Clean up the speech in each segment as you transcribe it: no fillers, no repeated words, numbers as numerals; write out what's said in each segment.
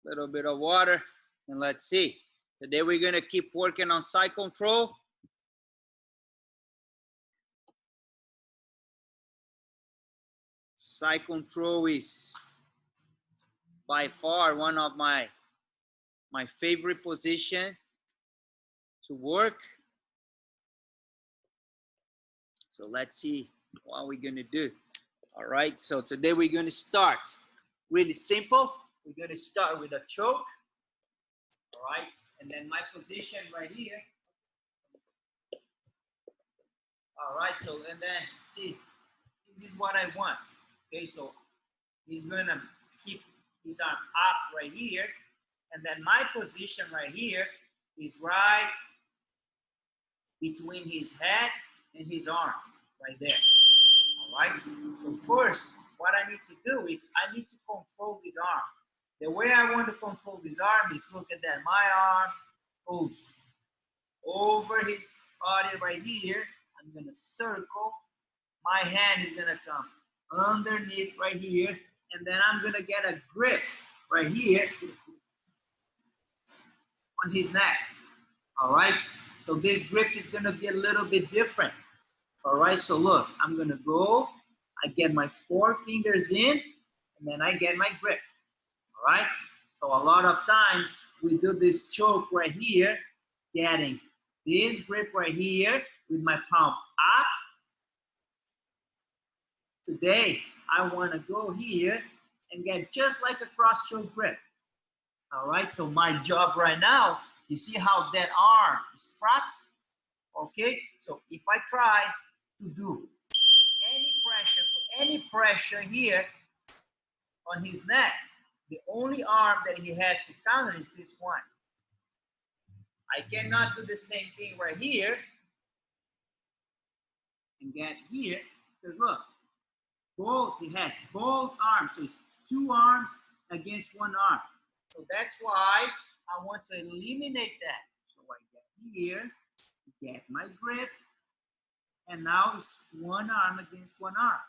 Little bit of water, and let's see. Today we're gonna keep working on side control. Side control is by far one of my favorite position to work. So let's see what we're gonna do. All right, so today we're gonna start really simple. We're gonna start with a choke. All right, and then my position right here. All right, so and then see, this is what I want. Okay, so he's gonna keep his arm up right here, and then my position right here is right between his head and his arm, right there. All right, so first, what I need to do is I need to control this arm. The way I want to control this arm is, look at that, my arm goes over his body right here. I'm gonna circle. My hand is gonna come underneath right here, and then I'm gonna get a grip right here on his neck. All right, so this grip is gonna be a little bit different. All right, so look, I'm gonna go, I get my 4 fingers in, and then I get my grip. All right, so a lot of times we do this choke right here, getting this grip right here with my palm up. Today, I want to go here and get just like a cross choke grip. All right, so my job right now, you see how that arm is trapped? Okay, so if I try to do any pressure here on his neck, the only arm that he has to counter is this one. I cannot do the same thing right here and get here, because look, he has both arms, so it's 2 arms against 1 arm. So that's why I want to eliminate that. So I get here, get my grip, and now it's 1 arm against 1 arm.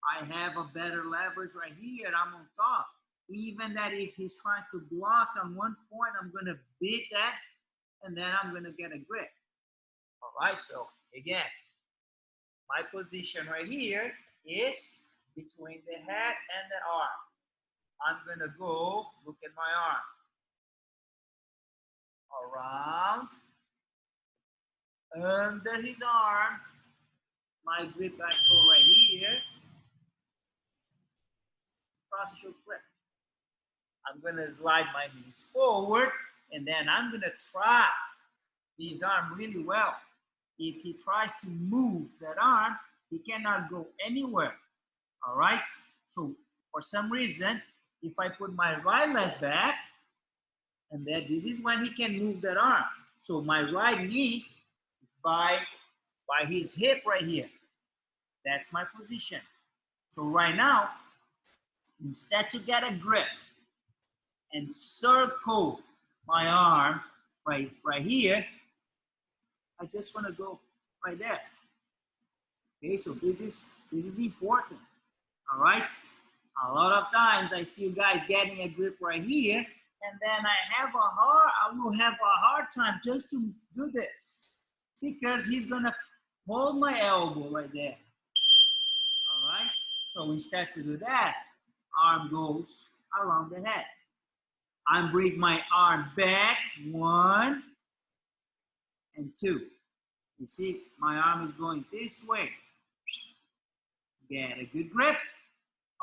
I have a better leverage right here, I'm on top. Even that if he's trying to block on one point, I'm gonna beat that, and then I'm gonna get a grip. All right, so again, my position right here is between the head and the arm. I'm gonna go, look at my arm. Around, under his arm, my grip I go right here. Cross choke grip. I'm gonna slide my knees forward, and then I'm gonna trap his arm really well. If he tries to move that arm, he cannot go anywhere. All right, so for some reason, if I put my right leg back, and then this is when he can move that arm. So my right knee is by his hip right here. That's my position. So right now, instead to get a grip and circle my arm right here, I just want to go right there. Okay, so this is important. All right, a lot of times I see you guys getting a grip right here, and then I will have a hard time just to do this, because he's gonna hold my elbow right there. All right, so instead to do that, arm goes around the head. I bring my arm back, 1 and 2. You see, my arm is going this way. Get a good grip.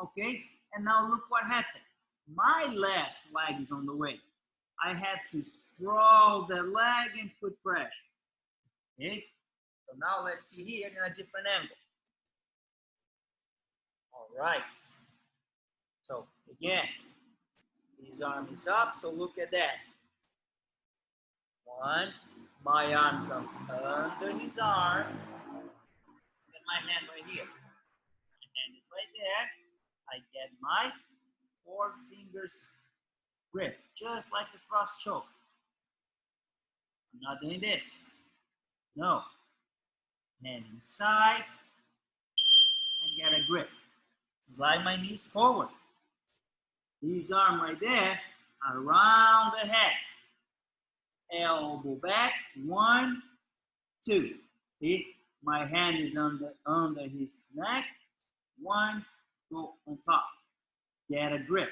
Okay, and now look what happened. My left leg is on the way. I have to sprawl the leg and put pressure. Okay, so now let's see here in a different angle. All right, so again, his arm is up, so look at that. 1, my arm comes under his arm, and my hand right here. My hand is right there. I get my 4 fingers grip, just like a cross choke. I'm not doing this. No. Hand inside and get a grip. Slide my knees forward. His arm right there around the head. Elbow back, 1, 2. See, my hand is under his neck. 1, go on top. Get a grip.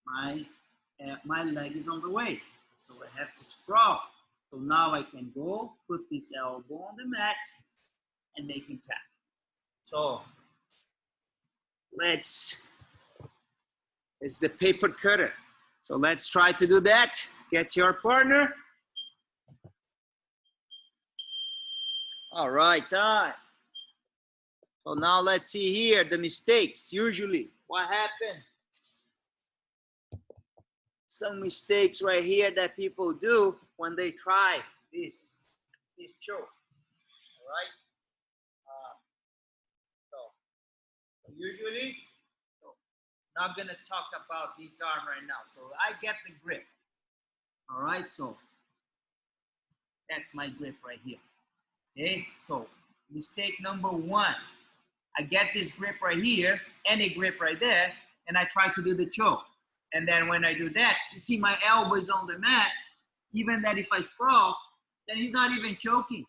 My leg is on the way, so I have to sprawl. So now I can go put this elbow on the mat and make him tap. So it's the paper cutter. So let's try to do that. Get your partner. All right, time. So now let's see here the mistakes. Usually, what happened? Some mistakes right here that people do when they try this choke. All right. So usually, not gonna talk about this arm right now. So I get the grip. All right. So that's my grip right here. Okay. So mistake number 1. I get this grip right here, any grip right there, and I try to do the choke. And then when I do that, you see my elbow is on the mat. Even that if I sprawl, then he's not even choking.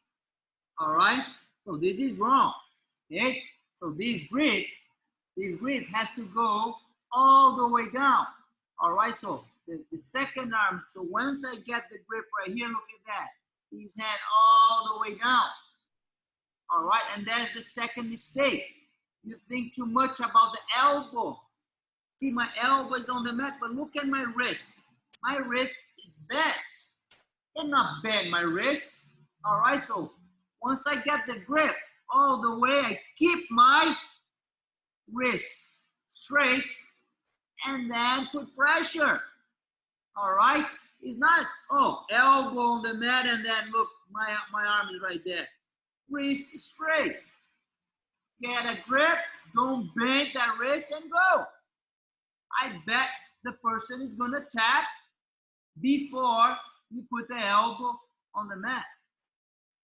All right? So this is wrong. Okay? So this grip has to go all the way down. All right? So the second arm, so once I get the grip right here, look at that. His hand all the way down. All right? And that's the second mistake. You think too much about the elbow. See, my elbow is on the mat, but look at my wrist. My wrist is bent. And not bend my wrist. All right, so once I get the grip all the way, I keep my wrist straight and then put pressure. All right, it's not, oh, elbow on the mat and then look, my arm is right there. Wrist straight. Get a grip, don't bend that wrist and go. I bet the person is gonna tap before you put the elbow on the mat.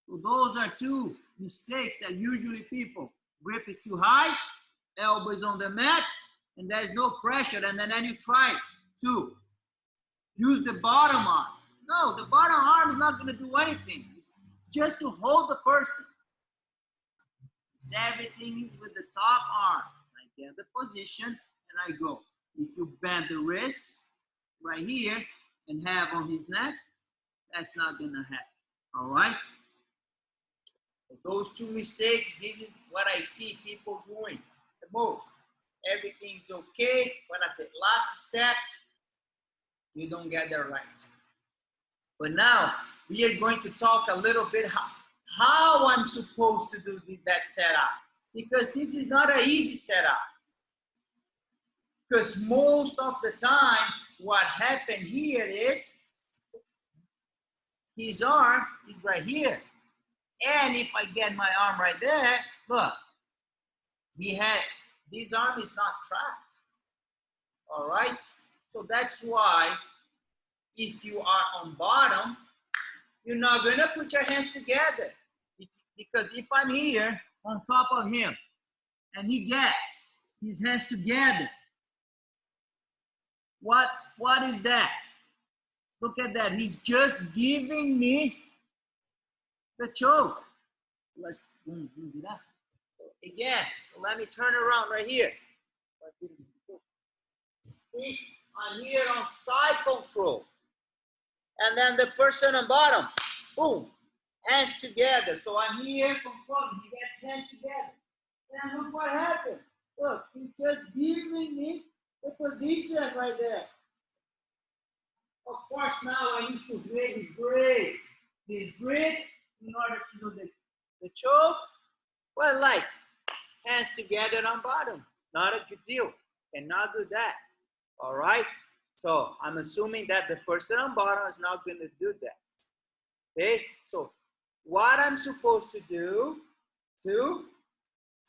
So those are 2 mistakes that usually people, grip is too high, elbow is on the mat, and there's no pressure, and then you try to use the bottom arm. No, the bottom arm is not gonna do anything. It's just to hold the person. Everything is with the top arm. I get the position and I go. If you bend the wrist right here and have on his neck, that's not gonna happen. All right? So those 2 mistakes, this is what I see people doing the most. Everything's okay, but at the last step, you don't get that right. But now we are going to talk a little bit how I'm supposed to do that setup, because this is not an easy setup. Because most of the time, what happened here is his arm is right here. And if I get my arm right there, look, this arm is not trapped. All right? So that's why if you are on bottom, you're not gonna put your hands together. Because if I'm here on top of him and he gets his hands together, what is that? Look at that. He's just giving me the choke. Let's do that. Again, so let me turn around right here. See, I'm here on side control. And then the person on bottom, boom, hands together. So I'm here controlling. He gets hands together. And look what happened. Look, he's just giving me the position right there. Of course, now I need to really break this grip in order to do the choke. Well, like, hands together on bottom. Not a good deal. Cannot do that. All right? So I'm assuming that the person on bottom is not going to do that. Okay? So what I'm supposed to do to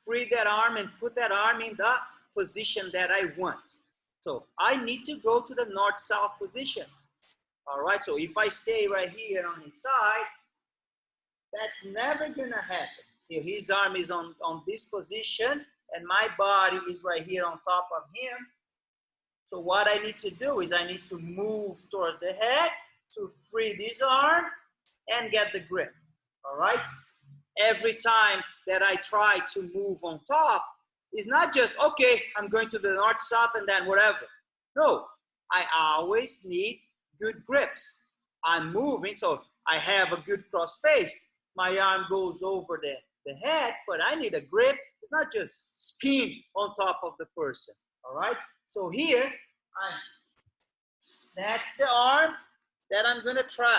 free that arm and put that arm in the position that I want. So I need to go to the north-south position. All right, so if I stay right here on his side, that's never gonna happen. See, his arm is on this position and my body is right here on top of him. So what I need to do is I need to move towards the head to free this arm and get the grip, all right? Every time that I try to move on top, it's not just, okay, I'm going to the north, south, and then whatever. No, I always need good grips. I'm moving, so I have a good cross face. My arm goes over the head, but I need a grip. It's not just spin on top of the person, all right? So here, that's the arm that I'm gonna try,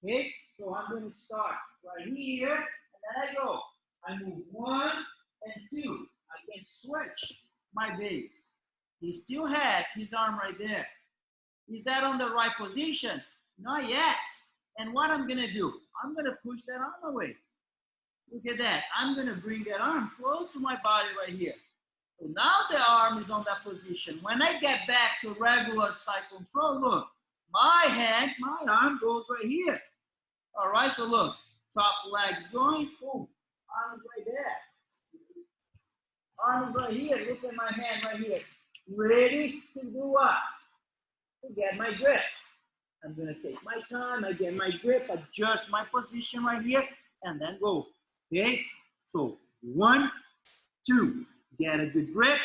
okay? So I'm gonna start right here, and then I go. I move 1 and 2. I can switch my base. He still has his arm right there. Is that on the right position? Not yet. And what I'm gonna do, I'm gonna push that arm away. Look at that. I'm gonna bring that arm close to my body right here. So now the arm is on that position. When I get back to regular side control, look, my hand, my arm goes right here. All right, so look, top leg's going, boom, arm is right there. Arm is right here, look at my hand right here. Ready to do what? To get my grip. I'm gonna take my time, I get my grip, adjust my position right here, and then go, okay? So 1, 2, get a good grip.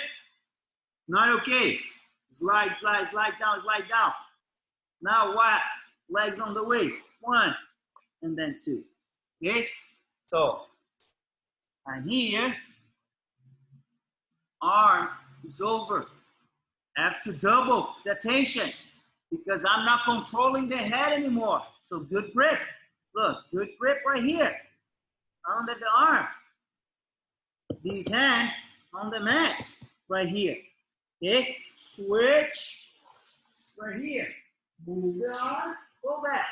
Not okay. Slide, slide, slide down, slide down. Now what? Legs on the way. 1, and then 2. Okay? So I'm here. Arm is over. I have to double the attention because I'm not controlling the head anymore. So good grip. Look, good grip right here. Under the arm. This hand on the mat right here. Okay? Switch right here. Move the arm, go back.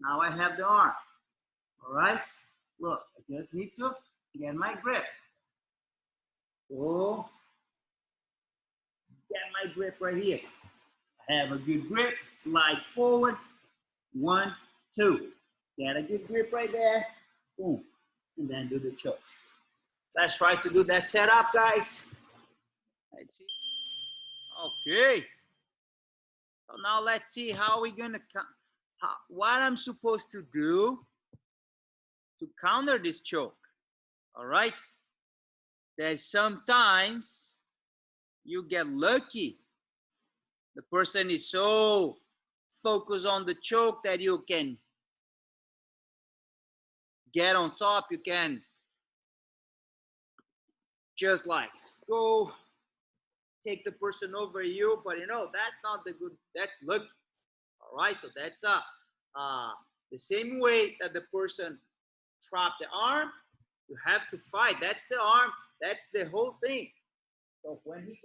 Now I have the arm. All right? Look, I just need to get my grip. Oh, get my grip right here. I have a good grip. Slide forward. 1, 2. Get a good grip right there. Boom. And then do the choke. Let's try to do that setup, guys. Let's see. Okay. So now let's see how we're gonna what I'm supposed to do to counter this choke. All right. There's sometimes you get lucky. The person is so focused on the choke that you can get on top. You can just like go take the person over you, but you know that's not the good. That's lucky. All right, so that's the same way that the person trapped the arm. You have to fight. That's the arm. That's the whole thing. So when he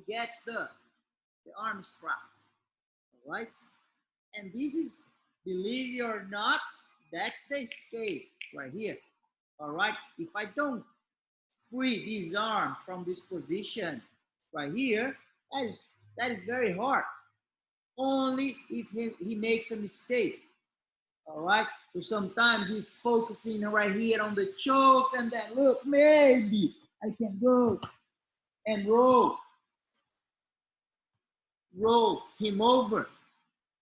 gets the arm strapped. All right, and this is, believe it or not, that's the escape right here. All right, if I don't free this arm from this position right here, that is very hard. Only if he makes a mistake. All right, so sometimes he's focusing right here on the choke, and then look, maybe I can go and roll him over.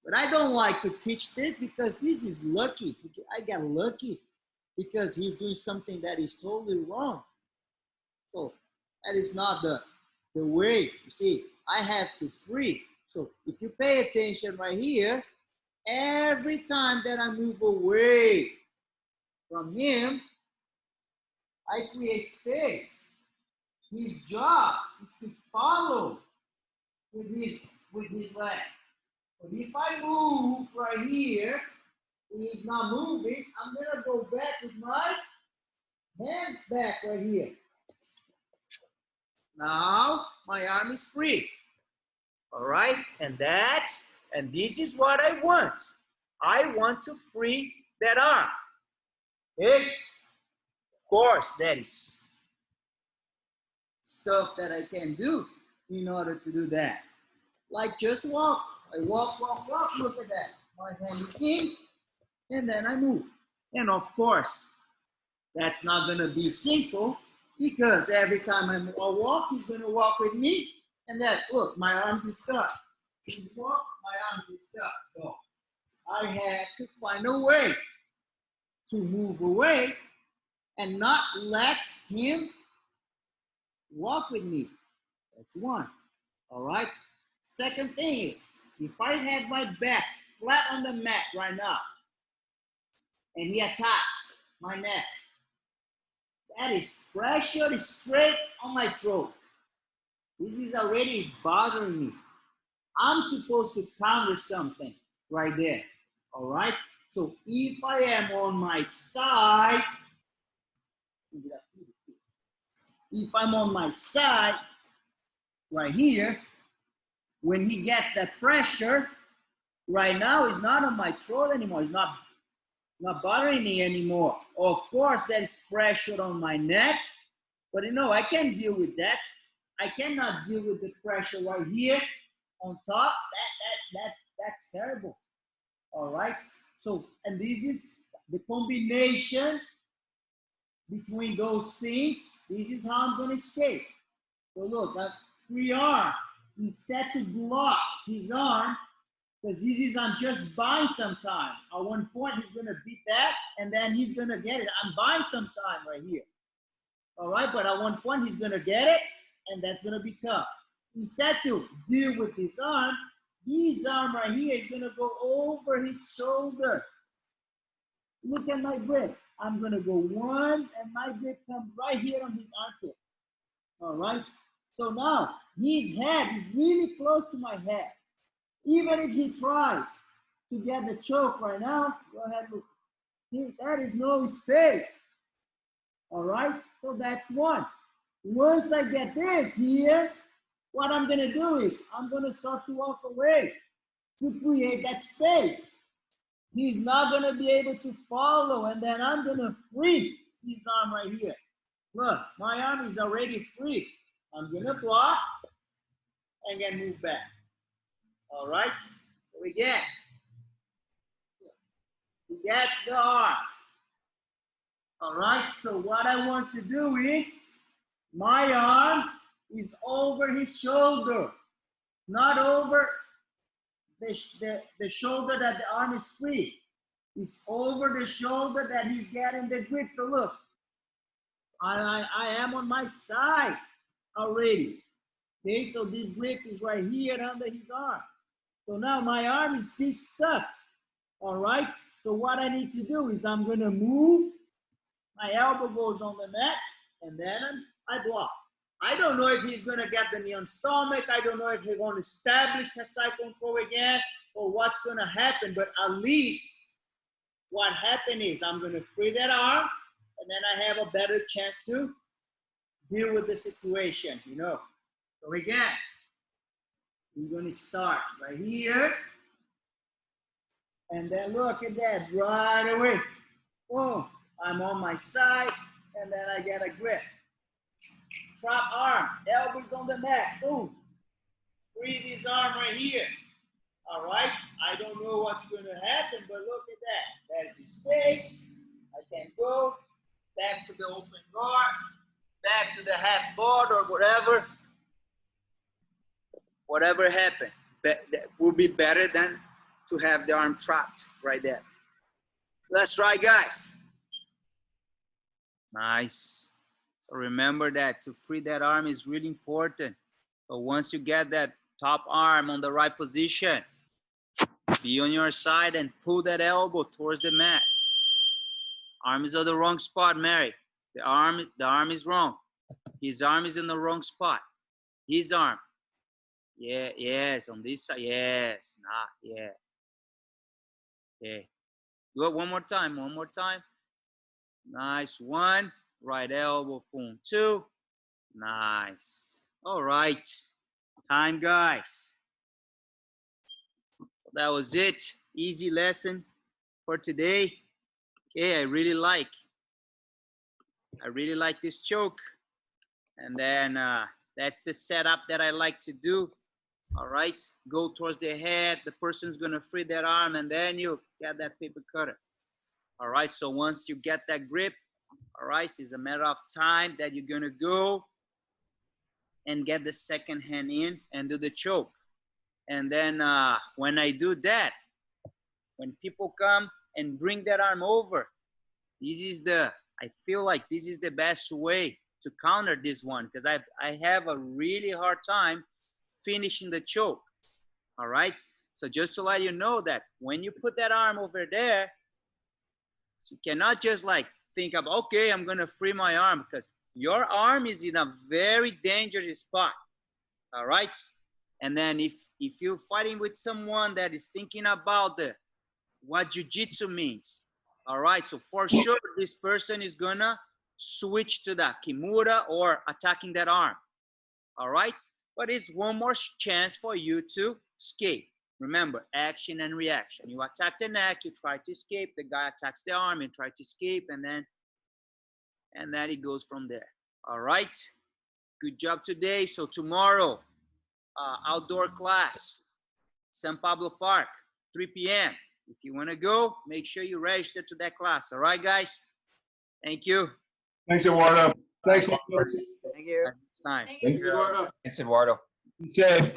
But I don't like to teach this because this is lucky. I got lucky because he's doing something that is totally wrong. So that is not the way. You see, I have to free. So if you pay attention right here, every time that I move away from him, I create space. His job is to follow with his leg. But if I move right here, he's not moving, I'm gonna go back with my hand back right here. Now my arm is free. All right, and this is what I want. I want to free that arm. Okay? Of course, that is stuff that I can do in order to do that. Like just walk. I walk, look at that. My hand is in, and then I move. And of course, that's not going to be simple because every time I walk, he's going to walk with me. And then, look, my arms is stuck. He's walk, my arms is stuck. So I had to find a way to move away and not let him walk with me. That's one. All right. Second thing is, if I had my back flat on the mat right now, and he attacked my neck, that is pressure straight on my throat. This is already is bothering me. I'm supposed to counter something right there. All right. So if I am on my side, if I'm on my side right here, when he gets that pressure, right now it's not on my throat anymore. It's not bothering me anymore. Of course, there's pressure on my neck, but you know, I can't deal with that. I cannot deal with the pressure right here on top. That's terrible. All right. So, and this is the combination between those things. This is how I'm going to escape. So look, that free arm, he's set to block his arm because this is, I'm just buying some time. At one point, he's going to beat that, and then he's going to get it. I'm buying some time right here. All right, but at one point, he's going to get it, and that's going to be tough. Instead to deal with this arm right here is going to go over his shoulder. Look at my grip. I'm going to go one, and my grip comes right here on his armpit. All right? So now, his head is really close to my head. Even if he tries to get the choke right now, go ahead, look. There is no space. All right? So that's one. Once I get this here, what I'm going to do is I'm going to start to walk away to create that space. He's not going to be able to follow, and then I'm going to free his arm right here. Look, my arm is already free. I'm going to block and then move back. All right? So again, he gets the arm. All right? So what I want to do is my arm is over his shoulder, not over the shoulder that the arm is free. It's over the shoulder that he's getting the grip. So look, I am on my side already. Okay, so this grip is right here under his arm. So now my arm is still stuck. All right, so what I need to do is I'm going to move. My elbow goes on the mat, and then I block. I don't know if he's going to get the knee on stomach. I don't know if he's going to establish the side control again or what's going to happen. But at least what happened is I'm going to free that arm, and then I have a better chance to deal with the situation, you know. So again, we're going to start right here. And then look at that right away. Boom. I'm on my side, and then I get a grip. Trap arm, elbows on the mat, boom. Free this arm right here. All right, I don't know what's going to happen, but look at that. There's the space. I can go back to the open guard, back to the half guard or whatever. Whatever happened, that will be better than to have the arm trapped right there. Let's try, guys. Nice. So remember that to free that arm is really important. But once you get that top arm on the right position, be on your side and pull that elbow towards the mat. Arm is on the wrong spot, Mary. The arm is wrong. His arm is in the wrong spot. His arm. Yeah, yes, on this side. Yes, yeah. Okay. Do it one more time. Nice. One. Right elbow, boom. Two. Nice. All right. Time, guys. That was it. Easy lesson for today. Okay, I really like this choke. And then that's the setup that I like to do. All right, go towards the head. The person's gonna free that arm, and then you get that paper cutter. All right, so once you get that grip, all right, so it's a matter of time that you're gonna go and get the second hand in and do the choke. And then when I do that, when people come and bring that arm over, this is I feel like this is the best way to counter this one, because I have a really hard time finishing the choke. All right, so just to let you know that when you put that arm over there, so you cannot just like think of, okay, I'm gonna free my arm, because your arm is in a very dangerous spot. All right, and then if you're fighting with someone that is thinking about what jiu-jitsu means, all right, so for sure this person is gonna switch to the kimura or attacking that arm. All right, but it's one more chance for you to escape. Remember, action and reaction. You attack the neck, you try to escape, the guy attacks the arm and try to escape, and then it goes from there. All right, good job today. So tomorrow, outdoor class, San Pablo Park, 3 p.m. If you want to go, make sure you register to that class. All right, guys? Thank you. Thanks, Eduardo. Thanks. Thank you. Next time. Thank you, Eduardo. Thanks, Eduardo. Be safe.